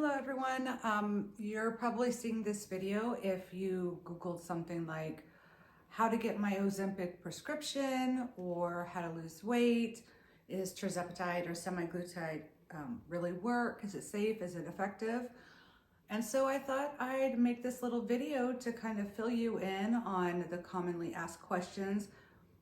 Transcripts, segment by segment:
Hello everyone. You're probably seeing this video if you Googled something like how to get my Ozempic prescription or how to lose weight. Is tirzepatide or semaglutide really work? Is it safe? Is it effective? And so I thought I'd make this little video to kind of fill you in on the commonly asked questions,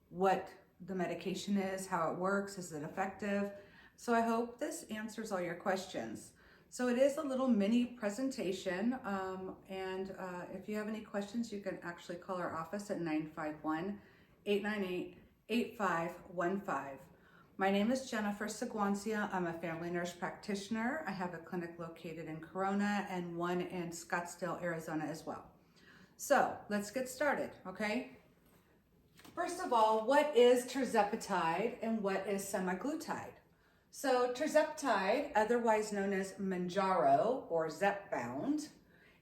what the medication is, how it works, is it effective? So I hope this answers all your questions. So it is a little mini presentation, and if you have any questions, you can actually call our office at 951-898-8515. My name is Jennifer Seguancia. I'm a family nurse practitioner. I have a clinic located in Corona and one in Scottsdale, Arizona as well. So let's get started, okay? First of all, what is tirzepatide and what is semaglutide? So tirzepatide, otherwise known as Mounjaro or Zepbound,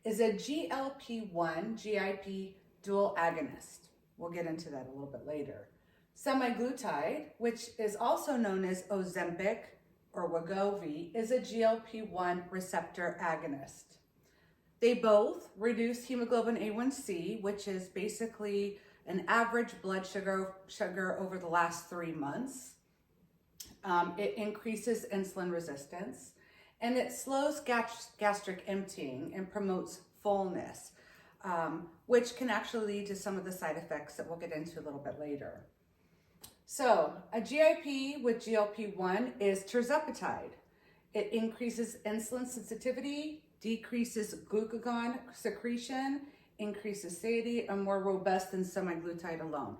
is a GLP-1 GIP dual agonist. We'll get into that a little bit later. Semaglutide, which is also known as Ozempic or Wegovy, is a GLP-1 receptor agonist. They both reduce hemoglobin A1C, which is basically an average blood sugar over the last 3 months. It increases insulin resistance, and it slows gastric emptying and promotes fullness, which can actually lead to some of the side effects that we'll get into a little bit later. So a GIP with GLP-1 is tirzepatide. It increases insulin sensitivity, decreases glucagon secretion, increases satiety, and more robust than semaglutide alone.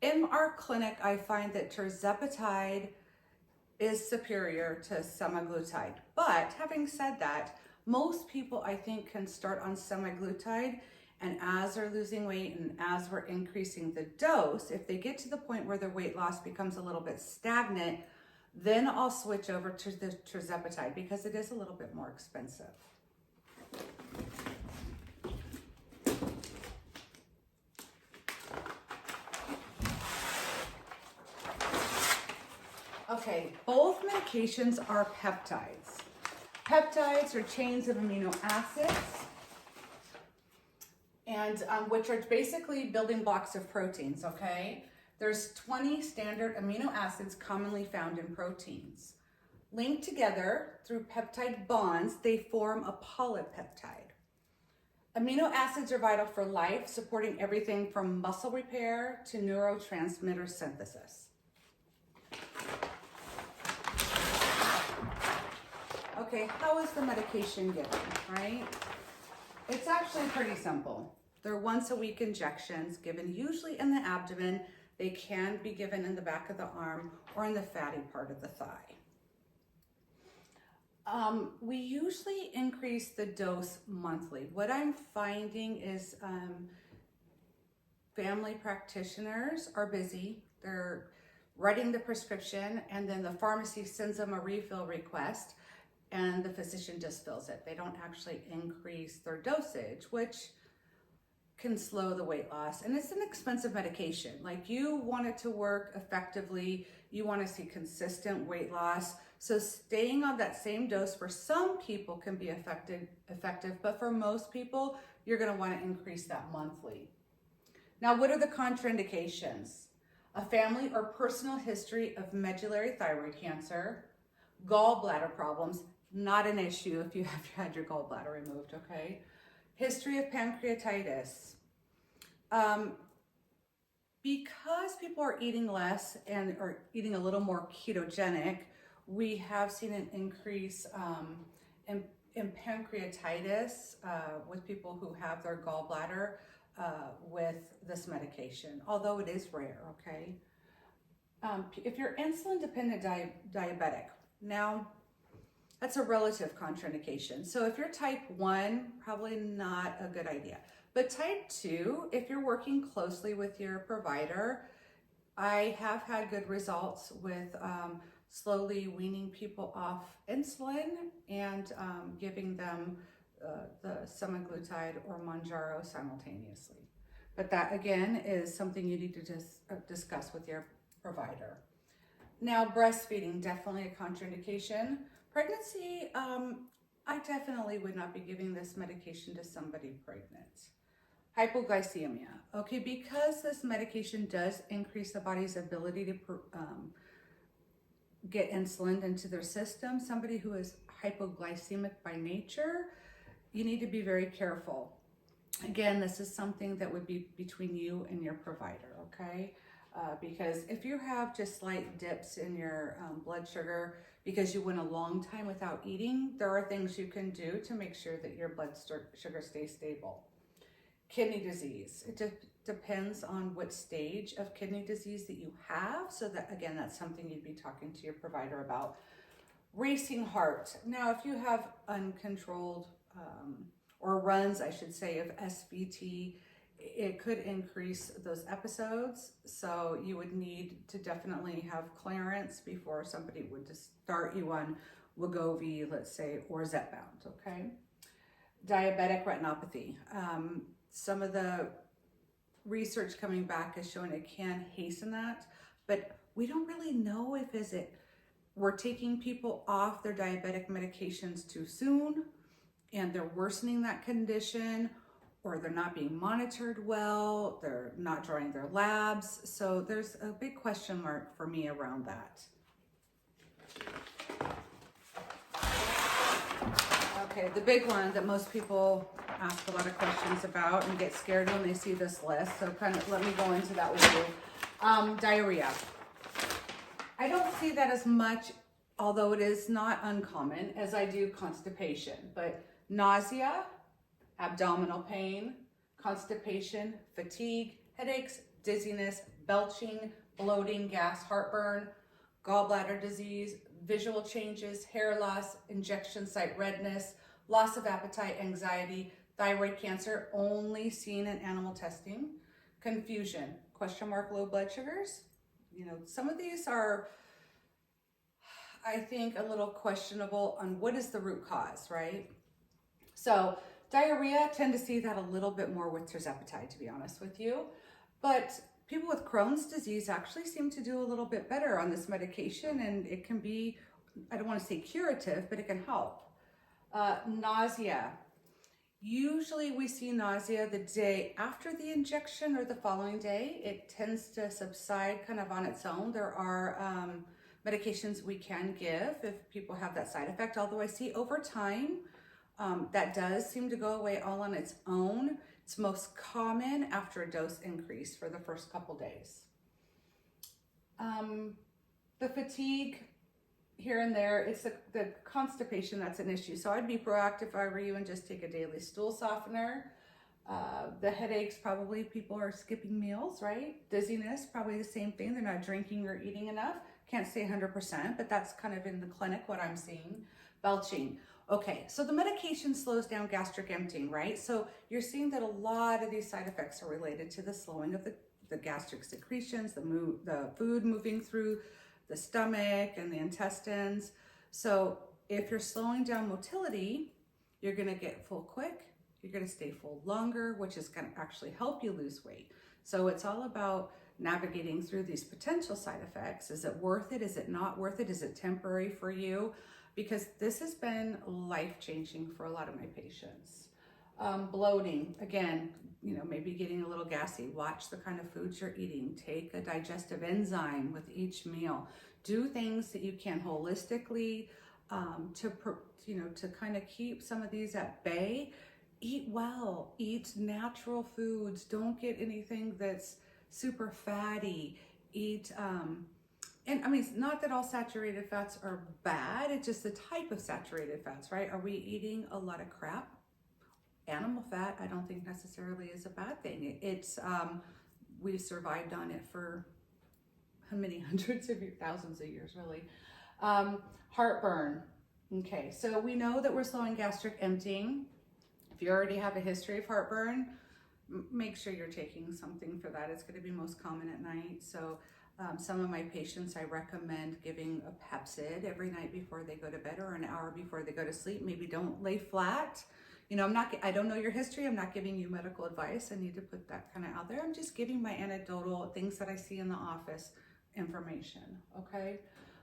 In our clinic, I find that tirzepatide is superior to semaglutide. But having said that, most people I think can start on semaglutide, and as they're losing weight and as we're increasing the dose, if they get to the point where their weight loss becomes a little bit stagnant, then I'll switch over to the tirzepatide because it is a little bit more expensive. Okay, both medications are peptides. Peptides are chains of amino acids, and which are basically building blocks of proteins, okay? There's 20 standard amino acids commonly found in proteins. Linked together through peptide bonds, they form a polypeptide. Amino acids are vital for life, supporting everything from muscle repair to neurotransmitter synthesis. Okay, how is the medication given, right? It's actually pretty simple. They're once a week injections given usually in the abdomen. They can be given in the back of the arm or in the fatty part of the thigh. We usually increase the dose monthly. What I'm finding is family practitioners are busy. They're writing the prescription and then the pharmacy sends them a refill request and the physician just fills it. They don't actually increase their dosage, which can slow the weight loss. And it's an expensive medication. Like, you want it to work effectively. You want to see consistent weight loss. So staying on that same dose for some people can be effective, but for most people, you're going to want to increase that monthly. Now, what are the contraindications? A family or personal history of medullary thyroid cancer, gallbladder problems, not an issue if you have had your gallbladder removed, okay? History of pancreatitis. Because people are eating less and are eating a little more ketogenic, we have seen an increase in pancreatitis with people who have their gallbladder with this medication, although it is rare, okay? If you're insulin dependent diabetic, now that's a relative contraindication. So if you're type 1, probably not a good idea. But type 2, if you're working closely with your provider, I have had good results with slowly weaning people off insulin and giving them the semaglutide or Mounjaro simultaneously. But that, again, is something you need to discuss with your provider. Now, breastfeeding, definitely a contraindication. Pregnancy, I definitely would not be giving this medication to somebody pregnant. Hypoglycemia, okay, because this medication does increase the body's ability to get insulin into their system. Somebody who is hypoglycemic by nature, you need to be very careful. Again, this is something that would be between you and your provider, okay? Because if you have just slight dips in your blood sugar because you went a long time without eating, there are things you can do to make sure that your blood sugar stays stable. Kidney disease, it depends on what stage of kidney disease that you have. So that, again, that's something you'd be talking to your provider about. Racing heart. Now, if you have uncontrolled or runs, I should say, of SVT, it could increase those episodes. So you would need to definitely have clearance before somebody would just start you on Wegovy, let's say, or Zepbound, okay? Diabetic retinopathy. Some of the research coming back is showing it can hasten that, but we don't really know if we're taking people off their diabetic medications too soon and they're worsening that condition, or they're not being monitored well, they're not drawing their labs. So there's a big question mark for me around that. Okay, the big one that most people ask a lot of questions about and get scared when they see this list. So kind of let me go into that with you. Diarrhea. I don't see that as much, although it is not uncommon, as I do constipation. But nausea, abdominal pain, constipation, fatigue, headaches, dizziness, belching, bloating, gas, heartburn, gallbladder disease, visual changes, hair loss, injection site redness, loss of appetite, anxiety, thyroid cancer, only seen in animal testing, confusion, question mark, low blood sugars. You know, some of these are, I think, a little questionable on what is the root cause, right? So diarrhea, tend to see that a little bit more with tirzepatide, to be honest with you. But people with Crohn's disease actually seem to do a little bit better on this medication, and it can be, I don't want to say curative, but it can help. Nausea. Usually we see nausea the day after the injection or the following day. It tends to subside kind of on its own. There are medications we can give if people have that side effect, although I see over time that does seem to go away all on its own. It's most common after a dose increase for the first couple days. The fatigue, here and there, it's the constipation that's an issue. So I'd be proactive if I were you and just take a daily stool softener. The headaches, probably people are skipping meals, right? Dizziness, probably the same thing. They're not drinking or eating enough. Can't say 100%, but that's kind of in the clinic what I'm seeing. Belching. Okay, so the medication slows down gastric emptying, right? So you're seeing that a lot of these side effects are related to the slowing of the gastric secretions, the food moving through the stomach and the intestines. So if you're slowing down motility, you're gonna get full quick, you're gonna stay full longer, which is gonna actually help you lose weight. So it's all about navigating through these potential side effects. Is it worth it? Is it not worth it? Is it temporary for you? Because this has been life-changing for a lot of my patients. Bloating, again, you know, maybe getting a little gassy. Watch the kind of foods you're eating. Take a digestive enzyme with each meal. Do things that you can holistically to kind of keep some of these at bay. Eat well. Eat natural foods. Don't get anything that's super fatty. Eat, and I mean, it's not that all saturated fats are bad. It's just the type of saturated fats, right? Are we eating a lot of crap? Animal fat, I don't think necessarily is a bad thing. It's, we've survived on it for many hundreds of years, thousands of years, really. Heartburn. Okay, so we know that we're slowing gastric emptying. If you already have a history of heartburn, make sure you're taking something for that. It's going to be most common at night. So some of my patients, I recommend giving a Pepcid every night before they go to bed or an hour before they go to sleep. Maybe don't lay flat. You know, I don't know your history. I'm not giving you medical advice. I need to put that kind of out there. I'm just giving my anecdotal things that I see in the office information, okay?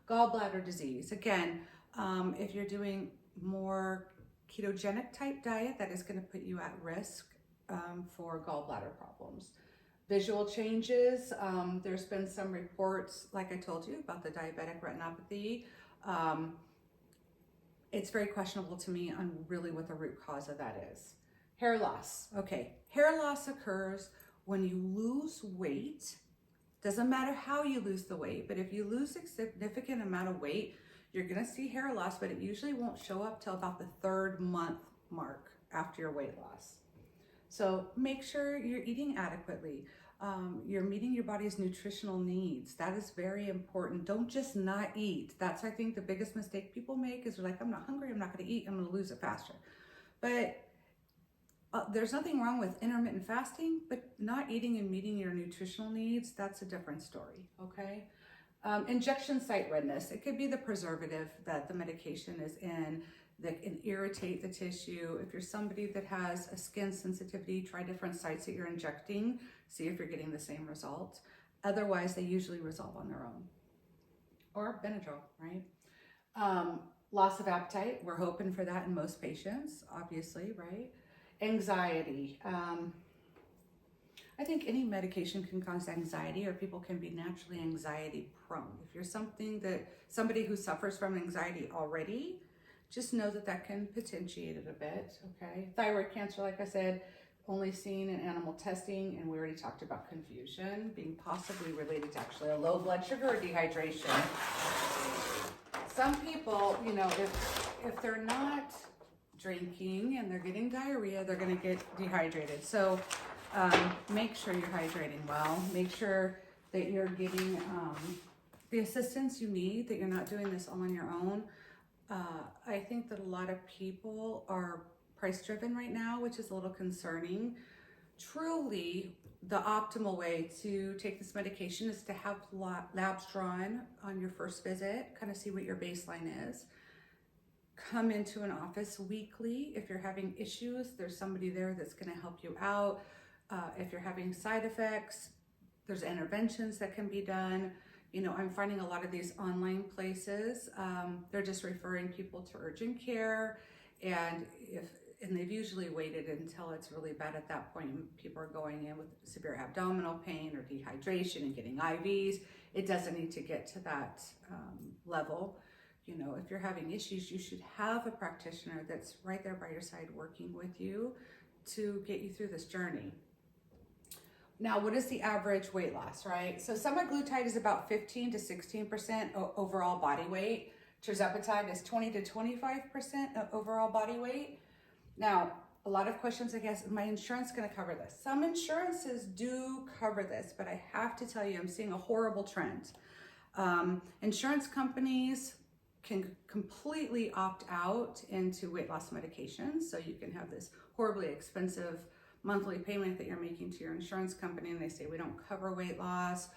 Gallbladder disease. Again, If you're doing more ketogenic type diet, that is going to put you at risk for gallbladder problems. Visual changes, there's been some reports, like I told you, about the diabetic retinopathy. It's very questionable to me on really what the root cause of that is. Hair loss. Okay, hair loss occurs when you lose weight. Doesn't matter how you lose the weight, but if you lose a significant amount of weight, you're gonna see hair loss, but it usually won't show up till about the 3rd month mark after your weight loss. So make sure you're eating adequately. You're meeting your body's nutritional needs. That is very important. Don't just not eat. That's, I think, the biggest mistake people make is they're like, I'm not hungry, I'm not gonna eat, I'm gonna lose it faster. But there's nothing wrong with intermittent fasting, but not eating and meeting your nutritional needs, that's a different story, okay? Injection site redness. It could be the preservative that the medication is in that can irritate the tissue. If you're somebody that has a skin sensitivity, try different sites that you're injecting, see if you're getting the same result. Otherwise, they usually resolve on their own. Or Benadryl, right? Loss of appetite, we're hoping for that in most patients, obviously, right? Anxiety. I think any medication can cause anxiety, or people can be naturally anxiety prone. If you're somebody who suffers from anxiety already, just know that that can potentiate it a bit, okay? Thyroid cancer, like I said, only seen in animal testing, and we already talked about confusion being possibly related to actually a low blood sugar or dehydration. Some people, you know, if they're not drinking and they're getting diarrhea, they're gonna get dehydrated. So make sure you're hydrating well. Make sure that you're getting the assistance you need, that you're not doing this all on your own. I think that a lot of people are price driven right now, which is a little concerning. Truly, the optimal way to take this medication is to have labs drawn on your first visit, kind of see what your baseline is. Come into an office weekly. If you're having issues, there's somebody there that's going to help you out. If you're having side effects, there's interventions that can be done. You know, I'm finding a lot of these online places, they're just referring people to urgent care, and they've usually waited until it's really bad at that point. People are going in with severe abdominal pain or dehydration and getting IVs. It doesn't need to get to that level. You know, if you're having issues, you should have a practitioner that's right there by your side working with you to get you through this journey. Now, what is the average weight loss, right? So semaglutide is about 15 to 16% overall body weight. Tirzepatide is 20 to 25% of overall body weight. Now, a lot of questions, I guess, is my insurance going to cover this? Some insurances do cover this, but I have to tell you, I'm seeing a horrible trend. Insurance companies can completely opt out into weight loss medications, so you can have this horribly expensive monthly payment that you're making to your insurance company, and they say we don't cover weight loss,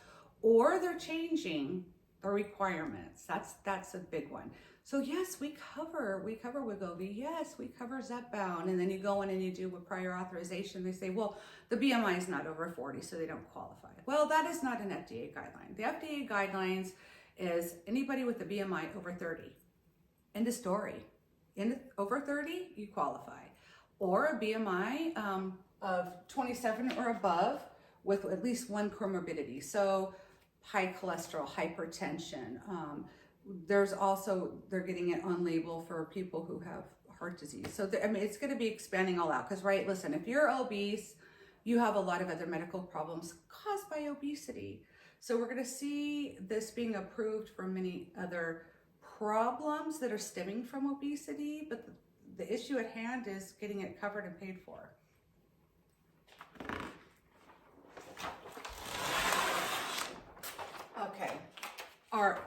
or they're changing the requirements. That's a big one. So yes, we cover Wegovy. Yes, we cover Zepbound. And then you go in and you do a prior authorization. They say, well, the BMI is not over 40, so they don't qualify. Well, that is not an FDA guideline. The FDA guidelines is anybody with a BMI over 30. End of story. Over 30, you qualify. Or a BMI of 27 or above with at least one comorbidity. So high cholesterol, hypertension. There's also, they're getting it on label for people who have heart disease. So I mean, it's going to be expanding all out because, right, listen, if you're obese, you have a lot of other medical problems caused by obesity. So we're going to see this being approved for many other problems that are stemming from obesity, but the issue at hand is getting it covered and paid for. Okay,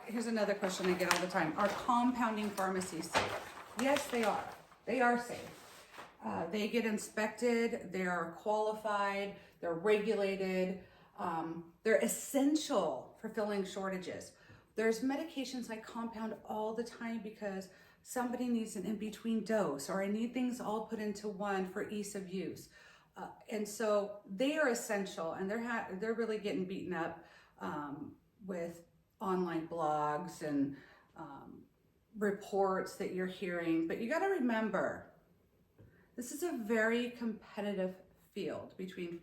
here's another question I get all the time. Are compounding pharmacies safe? Yes, they are. They are safe. They get inspected, they are qualified, they're regulated, they're essential for filling shortages. There's medications I compound all the time because somebody needs an in-between dose, or I need things all put into one for ease of use. And so they are essential, and they're really getting beaten up with online blogs and reports that you're hearing, but you got to remember, this is a very competitive field between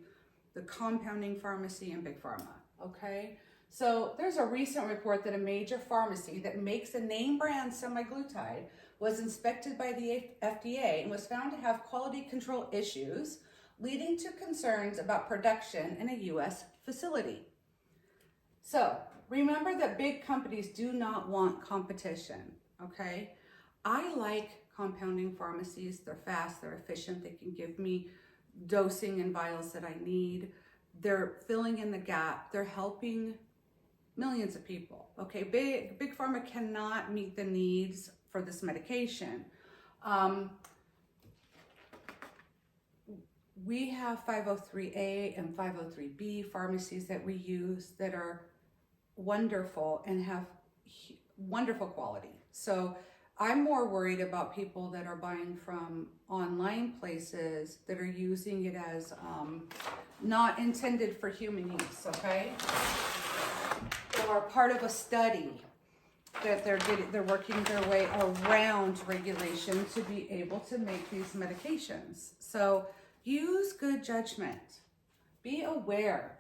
the compounding pharmacy and big pharma, okay? So there's a recent report that a major pharmacy that makes a name brand semaglutide was inspected by the FDA and was found to have quality control issues, leading to concerns about production in a US facility. So remember that big companies do not want competition, okay? I like compounding pharmacies. They're fast, they're efficient, they can give me dosing and vials that I need. They're filling in the gap, they're helping millions of people, okay? Big pharma cannot meet the needs for this medication. We have 503A and 503B pharmacies that we use that are wonderful and have wonderful quality. So I'm more worried about people that are buying from online places that are using it as not intended for human use, okay? Or part of a study that they're working their way around regulation to be able to make these medications. So use good judgment. Be aware.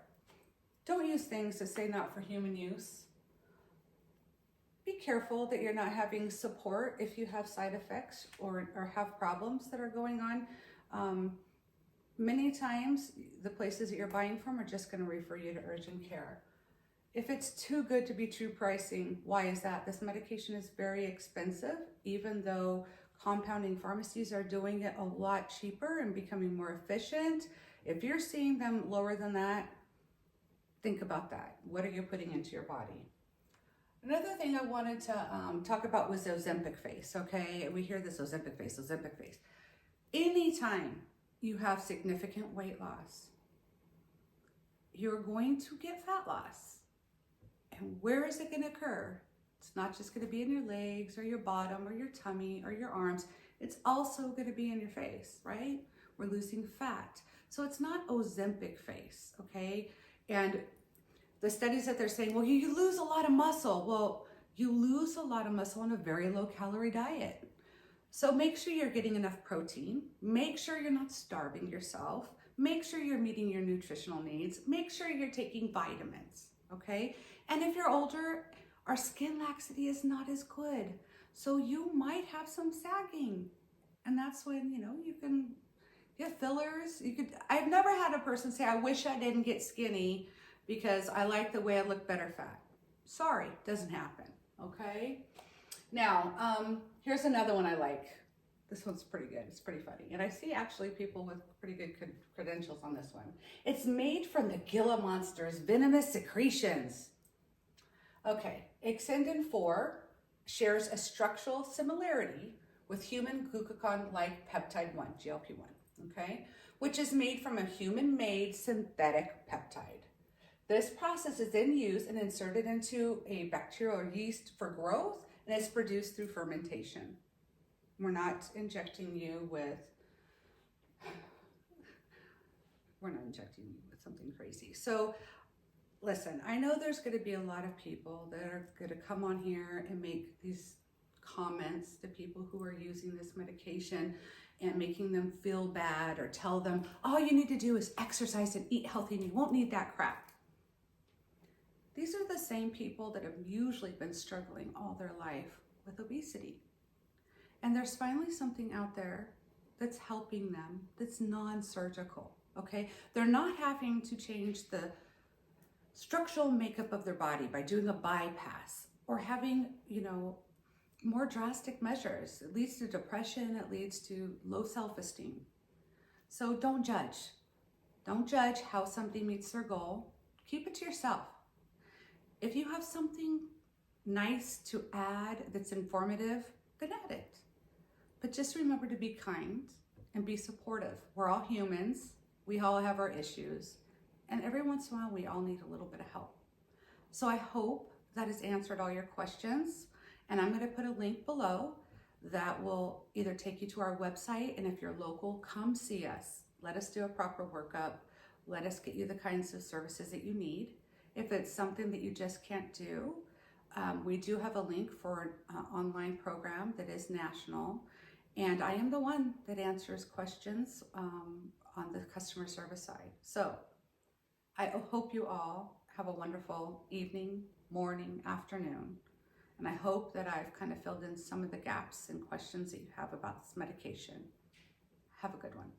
Don't use things that say not for human use. Be careful that you're not having support if you have side effects or have problems that are going on. Many times, the places that you're buying from are just going to refer you to urgent care. If it's too good to be true pricing, why is that? This medication is very expensive, even though compounding pharmacies are doing it a lot cheaper and becoming more efficient. If you're seeing them lower than that, think about that. What are you putting into your body? Another thing I wanted to talk about was Ozempic face, okay? We hear this Ozempic face, Ozempic face. Anytime you have significant weight loss, you're going to get fat loss. And where is it going to occur? It's not just going to be in your legs or your bottom or your tummy or your arms. It's also going to be in your face, right? We're losing fat. So it's not Ozempic face, okay? And the studies that they're saying, well, you lose a lot of muscle. Well, you lose a lot of muscle on a very low calorie diet. So make sure you're getting enough protein. Make sure you're not starving yourself. Make sure you're meeting your nutritional needs. Make sure you're taking vitamins, okay? And if you're older, our skin laxity is not as good. So you might have some sagging. And that's when, you can get fillers. I've never had a person say, I wish I didn't get skinny because I like the way I look better fat. Sorry, doesn't happen, okay? Now, here's another one I like. This one's pretty good, it's pretty funny. And I see actually people with pretty good credentials on this one. It's made from the Gila monster's venomous secretions. Okay, Exendin 4 shares a structural similarity with human glucagon-like peptide 1, GLP-1, okay? Which is made from a human-made synthetic peptide. This process is then used and inserted into a bacterial or yeast for growth, and it's produced through fermentation. We're not injecting you with something crazy. So listen, I know there's going to be a lot of people that are going to come on here and make these comments to people who are using this medication and making them feel bad or tell them, all you need to do is exercise and eat healthy and you won't need that crap. These are the same people that have usually been struggling all their life with obesity. And there's finally something out there that's helping them, that's non-surgical, okay? They're not having to change the structural makeup of their body by doing a bypass or having, more drastic measures. It leads to depression, it leads to low self-esteem. So don't judge. Don't judge how something meets their goal. Keep it to yourself. If you have something nice to add that's informative, then add it. But just remember to be kind and be supportive. We're all humans. We all have our issues. And every once in a while, we all need a little bit of help. So I hope that has answered all your questions. And I'm going to put a link below that will either take you to our website. And if you're local, come see us. Let us do a proper workup. Let us get you the kinds of services that you need. If it's something that you just can't do, We do have a link for an online program that is national, and I am the one that answers questions on the customer service side. So I hope you all have a wonderful evening, morning, afternoon, and I hope that I've kind of filled in some of the gaps and questions that you have about this medication. Have a good one.